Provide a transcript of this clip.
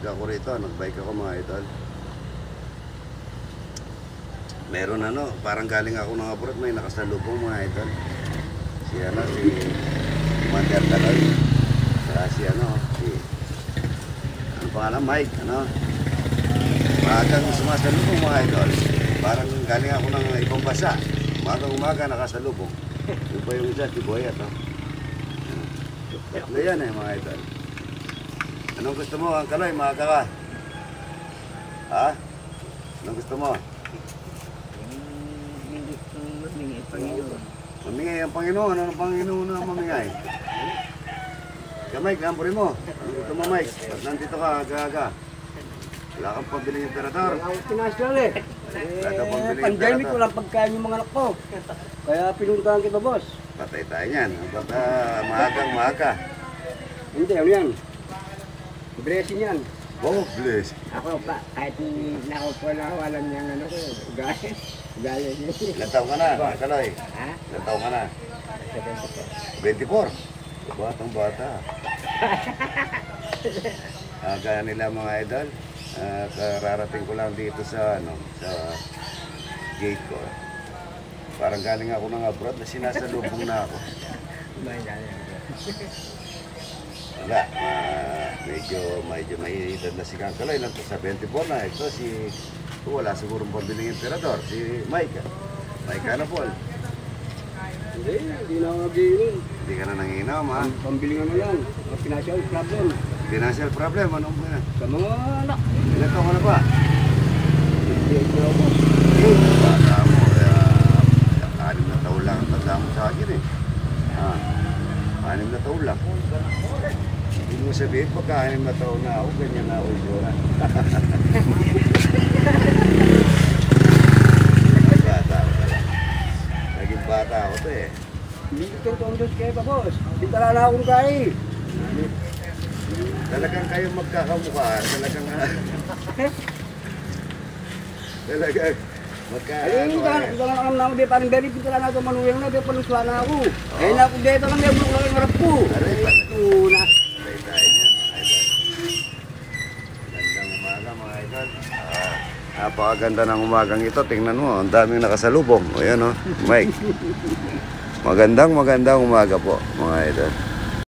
pag ako rito, nagbike ako mga idol. Meron parang galing ako ng abroad, may nakasalubong mga idol. Si Commander Taloy. Saka si pangalan, Mike, Maagang sumasalubong mga idol. Parang galing ako ng ibang bansa. Umaga nakasalubong. Yung pa yung isa, si Boyat, Tatlo yan mga idol. Anong gusto mo, Ang Kaloy? Maaga ka? Ha? Anong gusto mo? Mamingay ang Panginoon. Anong Panginoon na mamingay? Mike, ampurin mo. Anong gusto mo, Mike? Ba't nandito ka, aga-aga? Wala kang pambiling imperator. Ang pinasal eh. Pandemic, walang pagkain yung mga anak ko. Kaya pinuntahan kita, boss. Patay tayo yan. Baka maagang-maaga. Hindi, ano yan? Blessing yan. Oh, bless. Ako pa, kahit nakaupo na ako, alam niya ang ko, gaya. Gaya niya. Ilan taong ka na, Ang Kaloy? Ha? Ilan taong ka na? 24. Batang bata. Kaya nila mga idol, kararating ko lang dito sa gate ko. Parang galing ako ng abroad na sinasalubong na ako. Wala, medyo may edad na si Kang Kaloy, lang sa 24 na. Ito wala sigurong pambiling emperador, si Mike. Mike Anapol. Hindi na ako nag-iinom. Hindi ka na nanginom, ha? Pambiling ano yan, financial problem. Financial problem, anong ba yan? Sa mga anak. Ilan taong ka na ba? Hindi ako. Bata mo, 6 na taon lang ang tanda mo sa akin eh. 6 na taon lang. Hindi mo sabihin, pagka 6 na taon na ako, ganyan na ako itsura. Bata ako pala. Naging bata ako to eh. Hindi ko tondos kayo pa, boss. Hindi tala na akong kain. Talagang kayo magkakamukhaan, talagang Ay, hindi ka lang alam na ako, di parang very pinta lang ako manuyang na, di paluswa na ako. Eh, naku, dito lang, may bulok lang yung harap ko. Tuna. Patay tayo niya, mga idol. Gandang umaga, mga idol. Napakaganda ng umagang ito. Tingnan mo, ang daming nakasalubong. O yan, Mike. Magandang umaga po, mga idol.